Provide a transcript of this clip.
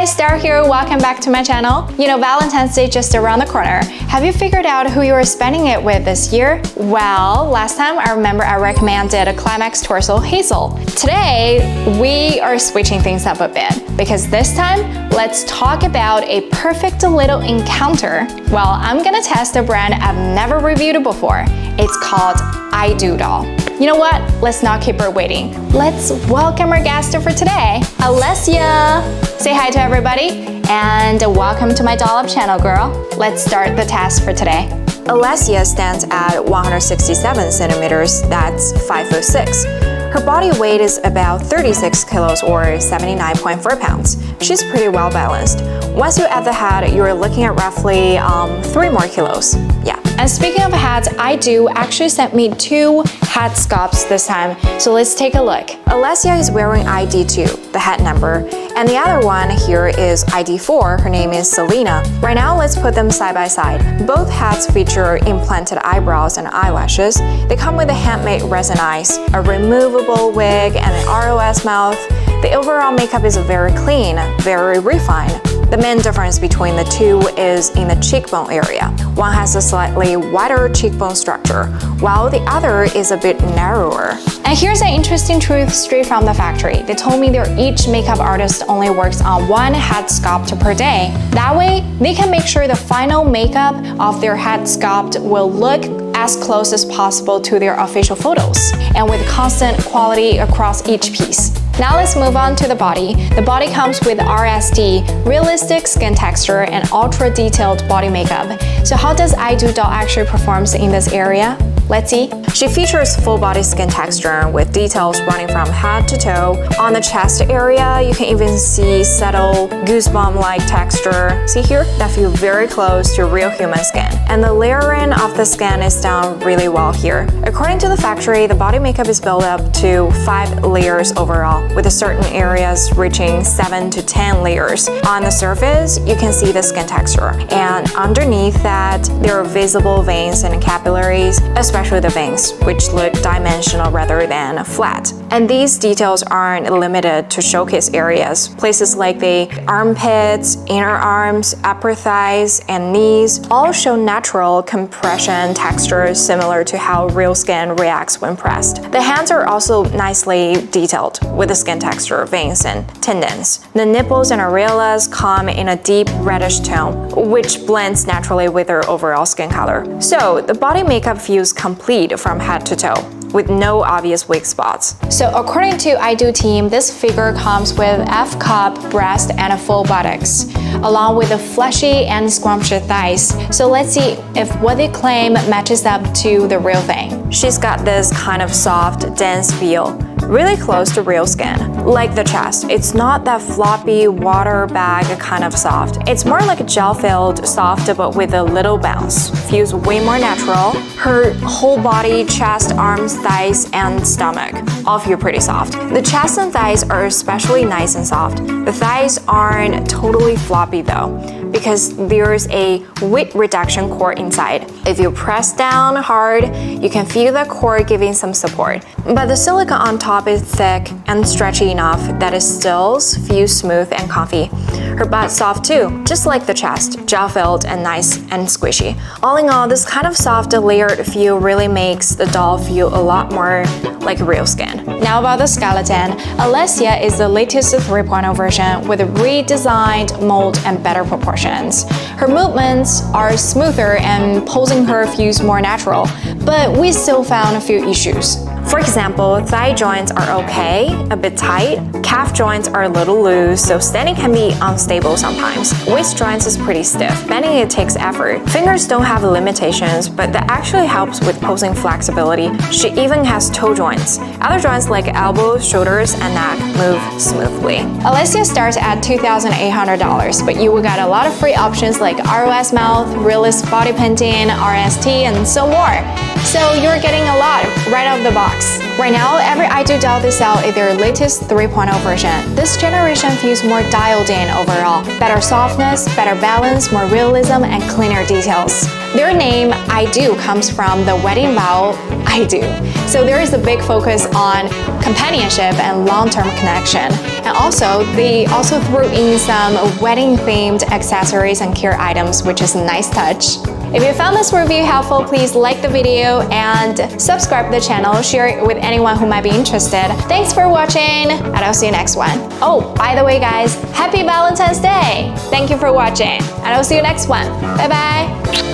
guys, Dara here. Welcome back to my channel. You know, Valentine's Day just around the corner. Have you figured out who you are spending it with this year? Well, last time I remember I recommended a Climax Torso Hazel. Today, we are switching things up a bit because this time, let's talk about a perfect little encounter. Well, I'm gonna test a brand I've never reviewed before. It's called IDO Doll. You know what? Let's not keep her waiting. Let's welcome our guest for today, Alessia. Say hi to everybody and welcome to my DollLab channel, girl. Let's start the test for today. Alessia stands at 167 centimeters, that's 5'6". Her body weight is about 36 kilos or 79.4 pounds. She's pretty well balanced. Once you add the head, you're looking at roughly 3 more kilos. Yeah. And speaking of heads, IDO actually sent me 2 head sculpts this time, so let's take a look. Alessia is wearing ID2, the head number, and the other one here is ID4, her name is Selena. Right now, let's put them side by side. Both heads feature implanted eyebrows and eyelashes. They come with a handmade resin eyes, a removable wig, and an ROS mouth. The overall makeup is very clean, very refined. The main difference between the two is in the cheekbone area. One has a slightly wider cheekbone structure, while the other is a bit narrower. And here's an interesting truth straight from the factory. They told me each makeup artist only works on 1 head sculpt per day. That way, they can make sure the final makeup of their head sculpt will look as close as possible to their official photos, and with constant quality across each piece. Now let's move on to the body. The body comes with RSD, realistic skin texture, and ultra-detailed body makeup. So how does IDO Doll actually perform in this area? Let's see. She features full body skin texture with details running from head to toe. On the chest area, you can even see subtle goosebump-like texture. See here? That feels very close to real human skin. And the layering of the skin is done really well here. According to the factory, the body makeup is built up to 5 layers overall, with certain areas reaching 7 to 10 layers. On the surface, you can see the skin texture. And underneath that, there are visible veins and capillaries, especially the veins, which look dimensional rather than flat. And these details aren't limited to showcase areas. Places like the armpits, inner arms, upper thighs, and knees all show natural compression textures similar to how real skin reacts when pressed. The hands are also nicely detailed with the skin texture, veins, and tendons. The nipples and areolas come in a deep reddish tone, which blends naturally with their overall skin color. So the body makeup feels complete from head to toe, with no obvious weak spots. So according to IDO team, this figure comes with F-cup breast and a full buttocks, along with the fleshy and scrumptious thighs. So let's see if what they claim matches up to the real thing. She's got this kind of soft, dense feel, really close to real skin. Like the chest, it's not that floppy water bag kind of soft. It's more like a gel-filled soft but with a little bounce. Feels way more natural. Her whole body, chest, arms, thighs, and stomach all feel pretty soft. The chest and thighs are especially nice and soft. The thighs aren't totally floppy though, because there's a weight reduction cord inside. If you press down hard, you can feel the cord giving some support. But the silicone on top is thick and stretchy enough that it still feels smooth and comfy. Her butt's soft too, just like the chest, gel-filled and nice and squishy. All in all, this kind of soft layered feel really makes the doll feel a lot more like real skin. Now about the skeleton, Alessia is the latest 3.0 version with a redesigned mold and better proportions. Her movements are smoother and posing her feels more natural, but we still found a few issues. For example, thigh joints are okay, a bit tight. Calf joints are a little loose, so standing can be unstable sometimes. Waist joints is pretty stiff. Bending it takes effort. Fingers don't have limitations, but that actually helps with posing flexibility. She even has toe joints. Other joints like elbows, shoulders, and neck move smoothly. Alessia starts at $2,800, but you will get a lot of free options like ROS mouth, realist body painting, RST, and so more. So you're getting a lot right out of the box. Right now, every IDO doll they sell is their latest 3.0 version. This generation feels more dialed in overall. Better softness, better balance, more realism, and cleaner details. Their name, IDO, comes from the wedding vow, I do. So there is a big focus on companionship and long-term connection. And also, they also threw in some wedding-themed accessories and care items, which is a nice touch. If you found this review helpful, please like the video and subscribe to the channel, share it with anyone who might be interested. Thanks for watching, and I'll see you next one. Oh, by the way guys, happy Valentine's Day! Thank you for watching, and I'll see you next one. Bye bye!